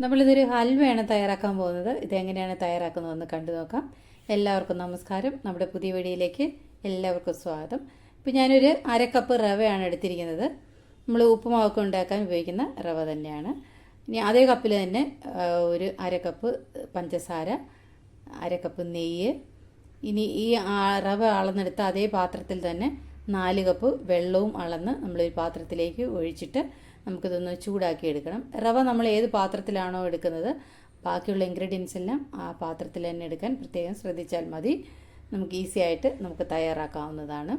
നമ്മളിതൊരു ഹൽവയാണ് തയ്യാറാക്കാൻ പോകുന്നത്. ഇതെങ്ങനെയാണ് തയ്യാറാക്കുന്നതെന്ന് കണ്ടു നോക്കാം. എല്ലാവർക്കും നമസ്കാരം. നമ്മുടെ പുതിയ വീഡിയോയിലേക്ക് എല്ലാവർക്കും സ്വാഗതം. ഇപ്പോൾ ഞാനൊരു അരക്കപ്പ് റവയാണ് എടുത്തിരിക്കുന്നത്. നമ്മൾ ഉപ്പുമാവൊക്കെ ഉണ്ടാക്കാൻ ഉപയോഗിക്കുന്ന റവ തന്നെയാണ്. ഇനി അതേ കപ്പിൽ തന്നെ ഒരു അരക്കപ്പ് പഞ്ചസാര, അരക്കപ്പ് നെയ്യ്. ഇനി ഈ റവ അളന്നെടുത്ത അതേ പാത്രത്തിൽ തന്നെ 4 കപ്പ് വെള്ളവും അളന്ന് നമ്മളൊരു പാത്രത്തിലേക്ക് ഒഴിച്ചിട്ട് നമുക്കിതൊന്ന് ചൂടാക്കി എടുക്കണം. റവ നമ്മൾ ഏത് പാത്രത്തിലാണോ എടുക്കുന്നത് ബാക്കിയുള്ള ഇൻഗ്രീഡിയൻസ് എല്ലാം ആ പാത്രത്തിൽ തന്നെ എടുക്കാൻ പ്രത്യേകം ശ്രദ്ധിച്ചാൽ മതി. നമുക്ക് ഈസി ആയിട്ട് നമുക്ക് തയ്യാറാക്കാവുന്നതാണ്.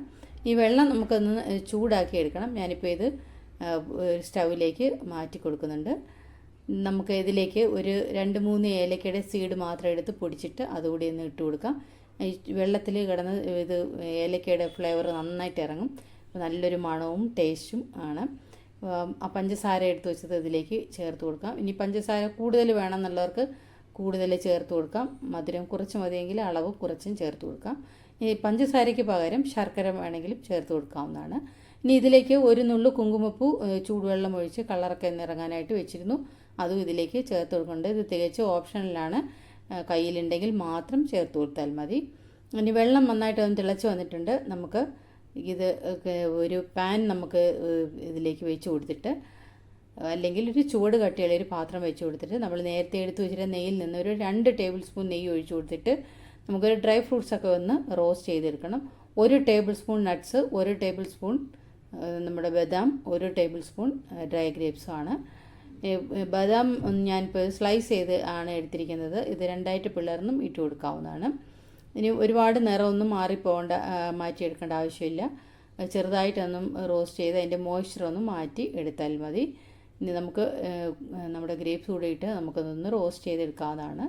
ഈ വെള്ളം നമുക്കൊന്ന് ചൂടാക്കി എടുക്കണം. ഞാനിപ്പോൾ ഇത് സ്റ്റൗവിലേക്ക് മാറ്റി കൊടുക്കുന്നുണ്ട്. നമുക്ക് ഇതിലേക്ക് ഒരു 2-3 ഏലക്കയുടെ സീഡ് മാത്രം എടുത്ത് പൊടിച്ചിട്ട് അതുകൂടി ഒന്ന് ഇട്ട് കൊടുക്കാം. വെള്ളത്തിൽ കിടന്ന് ഇത് ഏലക്കയുടെ ഫ്ലേവർ നന്നായിട്ട് ഇറങ്ങും. നല്ലൊരു മണവും ടേസ്റ്റും ആണ്. ആ പഞ്ചസാര എടുത്ത് വെച്ചത് ഇതിലേക്ക് ചേർത്ത് കൊടുക്കാം. ഇനി പഞ്ചസാര കൂടുതൽ വേണമെന്നുള്ളവർക്ക് കൂടുതൽ ചേർത്ത് കൊടുക്കാം. മധുരം കുറച്ച് മതിയെങ്കിൽ അളവ് കുറച്ചും ചേർത്ത് കൊടുക്കാം. ഇനി പഞ്ചസാരയ്ക്ക് പകരം ശർക്കര വേണമെങ്കിലും ചേർത്ത് കൊടുക്കാവുന്നതാണ്. ഇനി ഇതിലേക്ക് ഒരു നുള്ളു കുങ്കുമപ്പൂ ചൂടുവെള്ളം ഒഴിച്ച് കളറൊക്കെ ഇറങ്ങാനായിട്ട് വെച്ചിരുന്നു. അതും ഇതിലേക്ക് ചേർത്ത് കൊടുക്കുന്നുണ്ട്. ഇത് തികച്ചും ഓപ്ഷണലാണ്. കയ്യിലുണ്ടെങ്കിൽ മാത്രം ചേർത്ത് കൊടുത്താൽ മതി. ഇനി വെള്ളം നന്നായിട്ട് ഒന്ന് തിളച്ച് വന്നിട്ടുണ്ട്. നമുക്ക് ഇത് ഒരു പാൻ നമുക്ക് ഇതിലേക്ക് വെച്ച് കൊടുത്തിട്ട്, അല്ലെങ്കിൽ ഒരു ചൂട് കട്ടിയുള്ള ഒരു പാത്രം വെച്ച് കൊടുത്തിട്ട് നമ്മൾ നേരത്തെ എടുത്ത് വെച്ചിട്ട് നെയ്യിൽ നിന്ന് ഒരു 2 ടേബിൾ സ്പൂൺ നെയ്യ് ഒഴിച്ച് കൊടുത്തിട്ട് നമുക്കൊരു ഡ്രൈ ഫ്രൂട്ട്സൊക്കെ ഒന്ന് റോസ്റ്റ് ചെയ്തെടുക്കണം. 1 table spoon nuts, 1 table spoon നമ്മുടെ ബദാം, 1 ടേബിൾ സ്പൂൺ ഡ്രൈ ഗ്രേപ്സും ആണ്. ബദാം ഞാനിപ്പോൾ സ്ലൈസ് ചെയ്ത് ആണ് എടുത്തിരിക്കുന്നത്. ഇത് 2ആയിട്ട് പിളർന്നും ഇട്ട് കൊടുക്കാവുന്നതാണ്. ഇനി ഒരുപാട് നിറമൊന്നും മാറ്റിയെടുക്കേണ്ട ആവശ്യമില്ല. ചെറുതായിട്ടൊന്നും റോസ്റ്റ് ചെയ്ത് അതിൻ്റെ മോയ്സ്ചറൊന്നും മാറ്റി എടുത്താൽ മതി. ഇനി നമുക്ക് നമ്മുടെ ഗ്രേപ്സ് കൂടെ ഇട്ട് നമുക്കതൊന്ന് റോസ്റ്റ് ചെയ്തെടുക്കാവുന്നതാണ്.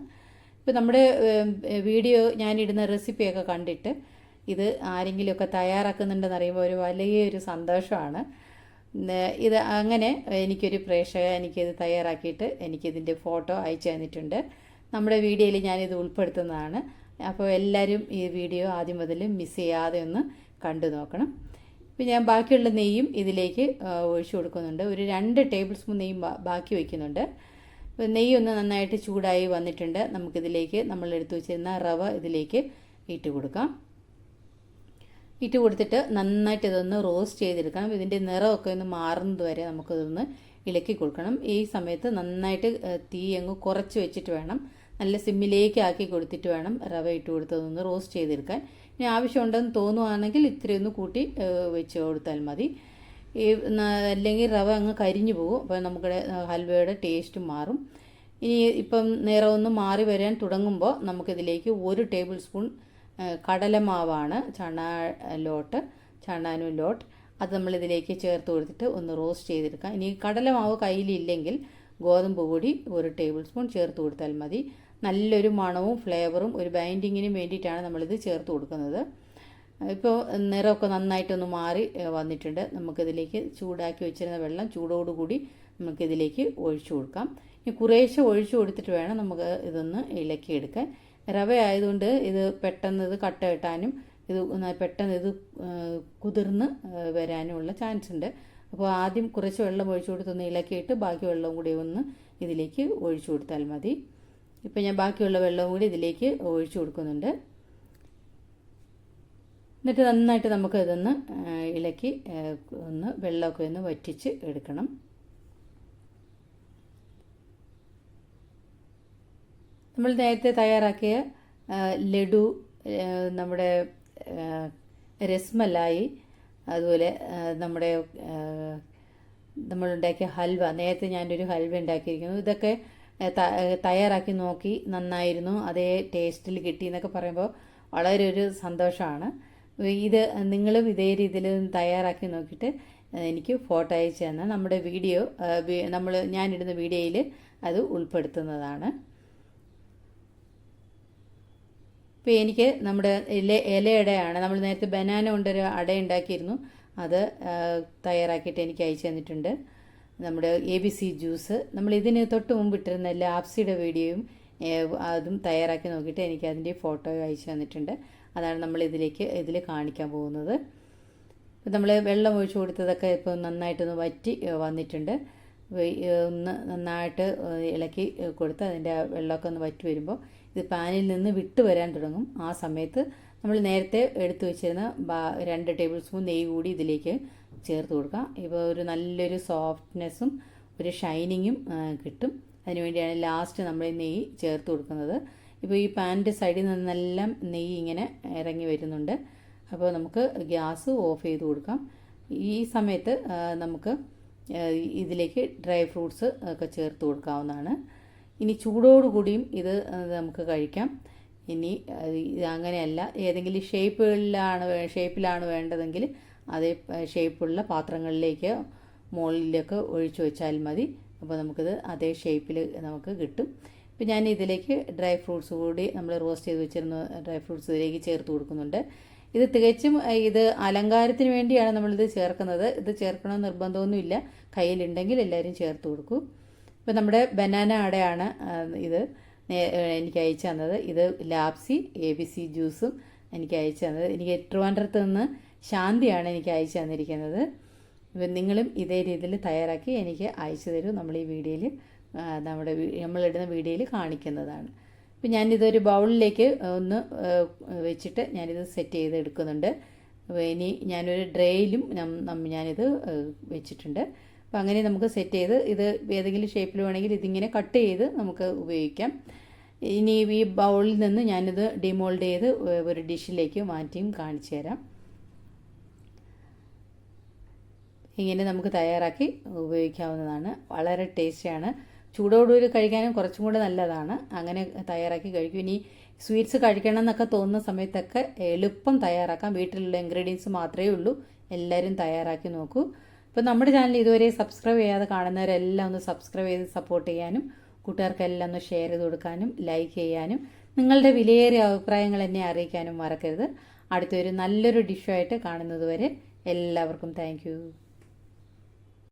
ഇപ്പോൾ നമ്മുടെ വീഡിയോ ഞാനിടുന്ന റെസിപ്പിയൊക്കെ കണ്ടിട്ട് ഇത് ആരെങ്കിലുമൊക്കെ തയ്യാറാക്കുന്നുണ്ടെന്ന് അറിയുമ്പോൾ ഒരു വലിയൊരു സന്തോഷമാണ്. ഇത് അങ്ങനെ എനിക്കൊരു പ്രേക്ഷക എനിക്കിത് തയ്യാറാക്കിയിട്ട് എനിക്കിതിൻ്റെ ഫോട്ടോ അയച്ചു തന്നിട്ടുണ്ട്. നമ്മുടെ വീഡിയോയിൽ ഞാനിത് ഉൾപ്പെടുത്തുന്നതാണ്. അപ്പോൾ എല്ലാവരും ഈ വീഡിയോ ആദ്യം മുതൽ മിസ് ചെയ്യാതെ ഒന്ന് കണ്ടു നോക്കണം. ഇപ്പോൾ ഞാൻ ബാക്കിയുള്ള നെയ്യും ഇതിലേക്ക് ഒഴിച്ചു കൊടുക്കുന്നുണ്ട്. ഒരു 2 ടേബിൾ സ്പൂൺ നെയ്യും ബാക്കി വയ്ക്കുന്നുണ്ട്. നെയ്യൊന്ന് നന്നായിട്ട് ചൂടായി വന്നിട്ടുണ്ട്. നമുക്കിതിലേക്ക് നമ്മൾ എടുത്തു വെച്ചിരുന്ന റവ ഇതിലേക്ക് ഇട്ട് കൊടുക്കാം. ഇട്ട് കൊടുത്തിട്ട് നന്നായിട്ട് ഇതൊന്ന് റോസ്റ്റ് ചെയ്തെടുക്കണം. ഇതിൻ്റെ നിറമൊക്കെ ഒന്ന് മാറുന്നത് വരെ നമുക്കിതൊന്ന് ഇളക്കി കൊടുക്കണം. ഈ സമയത്ത് നന്നായിട്ട് തീ അങ്ങ് കുറച്ച് വെച്ചിട്ട് വേണം, നല്ല സിമ്മിലേക്ക് ആക്കി കൊടുത്തിട്ട് വേണം റവ ഇട്ട് കൊടുത്തതൊന്ന് റോസ്റ്റ് ചെയ്തെടുക്കാൻ. ഇനി ആവശ്യമുണ്ടെന്ന് തോന്നുവാണെങ്കിൽ ഇത്രയൊന്ന് കൂട്ടി വെച്ച് കൊടുത്താൽ മതി. അല്ലെങ്കിൽ റവ അങ്ങ് കരിഞ്ഞു പോകും. അപ്പോൾ നമ്മുടെ ഹൽവയുടെ ടേസ്റ്റ് മാറും. ഇനി ഇപ്പം നിറമൊന്ന് മാറി വരാൻ തുടങ്ങുമ്പോൾ നമുക്കിതിലേക്ക് 1 ടേബിൾ സ്പൂൺ കടലമാവാണ്, ചണാനു ലോട്ട്, അത് നമ്മളിതിലേക്ക് ചേർത്ത് കൊടുത്തിട്ട് ഒന്ന് റോസ്റ്റ് ചെയ്തെടുക്കാം. ഇനി കടലമാവ് കയ്യിലില്ലെങ്കിൽ ഗോതമ്പ് പൊടി 1 ടേബിൾ സ്പൂൺ ചേർത്ത് കൊടുത്താൽ മതി. നല്ലൊരു മണവും ഫ്ലേവറും ഒരു ബൈൻഡിങ്ങിനും വേണ്ടിയിട്ടാണ് നമ്മളിത് ചേർത്ത് കൊടുക്കുന്നത്. ഇപ്പോൾ നിറമൊക്കെ നന്നായിട്ടൊന്ന് മാറി വന്നിട്ടുണ്ട്. നമുക്കിതിലേക്ക് ചൂടാക്കി വെച്ചിരുന്ന വെള്ളം ചൂടോടുകൂടി നമുക്കിതിലേക്ക് ഒഴിച്ചു കൊടുക്കാം. ഇനി കുറേശ്ശെ ഒഴിച്ചു കൊടുത്തിട്ട് വേണം നമുക്ക് ഇതൊന്ന് ഇളക്കിയെടുക്കാൻ. റവ ആയതുകൊണ്ട് ഇത് പെട്ടെന്ന് ഇത് കട്ട കെട്ടാനും ഇത് പെട്ടെന്ന് ഇത് കുതിർന്ന് വരാനുമുള്ള ചാൻസ് ഉണ്ട്. അപ്പോൾ ആദ്യം കുറച്ച് വെള്ളം ഒഴിച്ചു കൊടുത്തൊന്ന് ഇളക്കിയിട്ട് ബാക്കി വെള്ളവും കൂടി ഒന്ന് ഇതിലേക്ക് ഒഴിച്ചു കൊടുത്താൽ മതി. ഇപ്പോൾ ഞാൻ ബാക്കിയുള്ള വെള്ളവും കൂടി ഇതിലേക്ക് ഒഴിച്ചു കൊടുക്കുന്നുണ്ട്. എന്നിട്ട് നന്നായിട്ട് നമുക്ക് ഇതൊന്ന് ഇളക്കി ഒന്ന് വെള്ളമൊക്കെ ഒന്ന് വറ്റിച്ച് എടുക്കണം. നമ്മൾ നേരത്തെ തയ്യാറാക്കിയ ലഡു, നമ്മുടെ രസ്മലായി, അതുപോലെ നമ്മളുണ്ടാക്കിയ ഹൽവ, നേരത്തെ ഞാനൊരു ഹൽവ ഉണ്ടാക്കിയിരിക്കുന്നു. ഇതൊക്കെ തയ്യാറാക്കി നോക്കി നന്നായിരുന്നു, അതേ ടേസ്റ്റിൽ കിട്ടി എന്നൊക്കെ പറയുമ്പോൾ വളരെ ഒരു സന്തോഷമാണ്. ഇത് നിങ്ങളും ഇതേ രീതിയിൽ തയ്യാറാക്കി നോക്കിയിട്ട് എനിക്ക് ഫോട്ടോ അയച്ചു തന്നാൽ നമ്മുടെ വീഡിയോ ഞാനിടുന്ന വീഡിയോയിൽ അത് ഉൾപ്പെടുത്തുന്നതാണ്. ഇപ്പോൾ എനിക്ക് നമ്മുടെ ഇലയടയാണ്, നമ്മൾ നേരത്തെ ബനാന കൊണ്ടൊരു അട ഉണ്ടാക്കിയിരുന്നു, അത് തയ്യാറാക്കിയിട്ട് എനിക്ക് അയച്ചു തന്നിട്ടുണ്ട്. നമ്മുടെ ABC ജ്യൂസ്, നമ്മൾ ഇതിന് തൊട്ട് മുമ്പ് ഇട്ടിരുന്ന ലാപ്സിയുടെ വീഡിയോയും അതും തയ്യാറാക്കി നോക്കിയിട്ട് എനിക്ക് അതിൻ്റെ ഫോട്ടോ അയച്ചു തന്നിട്ടുണ്ട്. അതാണ് നമ്മൾ ഇതിൽ കാണിക്കാൻ പോകുന്നത്. ഇപ്പോൾ നമ്മൾ വെള്ളം ഒഴിച്ചു കൊടുത്തതൊക്കെ ഇപ്പോൾ നന്നായിട്ടൊന്ന് വറ്റി വന്നിട്ടുണ്ട്. ഒന്ന് നന്നായിട്ട് ഇളക്കി കൊടുത്ത് അതിൻ്റെ വെള്ളമൊക്കെ ഒന്ന് വറ്റി വരുമ്പോൾ ഇത് പാനിൽ നിന്ന് വിട്ട് വരാൻ തുടങ്ങും. ആ സമയത്ത് നമ്മൾ നേരത്തെ എടുത്തു വെച്ചിരുന്ന 2 ടേബിൾ സ്പൂൺ നെയ്യ് കൂടി ഇതിലേക്ക് ചേർത്ത് കൊടുക്കാം. ഇപ്പോൾ ഒരു നല്ലൊരു സോഫ്റ്റ്നെസ്സും ഒരു ഷൈനിങ്ങും കിട്ടും. അതിനുവേണ്ടിയാണ് ലാസ്റ്റ് നമ്മൾ നെയ്യ് ചേർത്ത് കൊടുക്കുന്നത്. ഇപ്പോൾ ഈ പാനിൻ്റെ സൈഡിൽ നിന്നെല്ലാം നെയ്യ് ഇങ്ങനെ ഇറങ്ങി വരുന്നുണ്ട്. അപ്പോൾ നമുക്ക് ഗ്യാസ് ഓഫ് ചെയ്ത് കൊടുക്കാം. ഈ സമയത്ത് നമുക്ക് ഇതിലേക്ക് ഡ്രൈ ഫ്രൂട്ട്സ് ഒക്കെ ചേർത്ത് കൊടുക്കാവുന്നതാണ്. ഇനി ചൂടോടുകൂടിയും ഇത് നമുക്ക് കഴിക്കാം. ഇനി അങ്ങനെയല്ല, ഏതെങ്കിലും ഷേപ്പിലാണ് വേണ്ടതെങ്കിൽ അതേ ഷേപ്പുള്ള പാത്രങ്ങളിലേക്ക് മുകളിലേക്ക് ഒഴിച്ചു വെച്ചാൽ മതി. അപ്പോൾ നമുക്കിത് അതേ ഷേപ്പിൽ നമുക്ക് കിട്ടും. ഇപ്പോൾ ഞാൻ ഇതിലേക്ക് ഡ്രൈ ഫ്രൂട്ട്സ് കൂടി നമ്മൾ റോസ്റ്റ് ചെയ്ത് വെച്ചിരുന്ന ഡ്രൈ ഫ്രൂട്ട്സ് ഇതിലേക്ക് ചേർത്ത് കൊടുക്കുന്നുണ്ട്. ഇത് തികച്ചും ഇത് അലങ്കാരത്തിന് വേണ്ടിയാണ് നമ്മളിത് ചേർക്കുന്നത്. ഇത് ചേർക്കണമെന്ന് നിർബന്ധമൊന്നുമില്ല. കയ്യിലുണ്ടെങ്കിൽ എല്ലാവരും ചേർത്ത് കൊടുക്കൂ. ഇപ്പോൾ നമ്മുടെ ബനാന അടയാണ് ഇത് എനിക്ക് അയച്ചു തന്നത്. ഇത് ലാപ്സി ABC ജ്യൂസും എനിക്ക് അയച്ചു തന്നത്. എനിക്ക് ട്രിവാൻഡ്രത്ത് നിന്ന് ശാന്തിയാണ് എനിക്ക് അയച്ചു തന്നിരിക്കുന്നത്. ഇപ്പം നിങ്ങളും ഇതേ രീതിയിൽ തയ്യാറാക്കി എനിക്ക് അയച്ചു തരൂ. നമ്മൾ ഈ വീഡിയോയിൽ നമ്മളിടുന്ന വീഡിയോയിൽ കാണിക്കുന്നതാണ്. ഇപ്പം ഞാനിതൊരു ബൗളിലേക്ക് ഒന്ന് വെച്ചിട്ട് ഞാനിത് സെറ്റ് ചെയ്ത് എടുക്കുന്നുണ്ട്. ഇനി ഞാനൊരു ട്രേയിലും ഞാനിത് വെച്ചിട്ടുണ്ട്. അപ്പോൾ അങ്ങനെ നമുക്ക് സെറ്റ് ചെയ്ത് ഇത് ഏതെങ്കിലും ഷേപ്പിൽ വേണമെങ്കിൽ ഇതിങ്ങനെ കട്ട് ചെയ്ത് നമുക്ക് ഉപയോഗിക്കാം. ഇനി ഈ ബൗളിൽ നിന്ന് ഞാനിത് ഡിമോൾഡ് ചെയ്ത് ഒരു ഡിഷിലേക്ക് മാറ്റിയും കാണിച്ചു തരാം. ഇങ്ങനെ നമുക്ക് തയ്യാറാക്കി ഉപയോഗിക്കാവുന്നതാണ്. വളരെ ടേസ്റ്റിയാണ്. ചൂടോടുകൂടി കഴിക്കാനും കുറച്ചും കൂടെ നല്ലതാണ്. അങ്ങനെ തയ്യാറാക്കി കഴിക്കും. ഇനി സ്വീറ്റ്സ് കഴിക്കണം എന്നൊക്കെ തോന്നുന്ന സമയത്തൊക്കെ എളുപ്പം തയ്യാറാക്കാം. വീട്ടിലുള്ള ഇൻഗ്രീഡിയൻസ് മാത്രമേ ഉള്ളൂ. എല്ലാവരും തയ്യാറാക്കി നോക്കൂ. ഇപ്പോൾ നമ്മുടെ ചാനൽ ഇതുവരെ സബ്സ്ക്രൈബ് ചെയ്യാതെ കാണുന്നവരെല്ലാം ഒന്ന് സബ്സ്ക്രൈബ് ചെയ്ത് സപ്പോർട്ട് ചെയ്യാനും കൂട്ടുകാർക്കെല്ലാം ഒന്ന് ഷെയർ ചെയ്ത് കൊടുക്കാനും ലൈക്ക് ചെയ്യാനും നിങ്ങളുടെ വിലയേറിയ അഭിപ്രായങ്ങൾ എന്നെ അറിയിക്കാനും മറക്കരുത്. അടുത്തൊരു നല്ലൊരു ഡിഷുമായിട്ട് കാണുന്നത് വരെ എല്ലാവർക്കും താങ്ക് യു.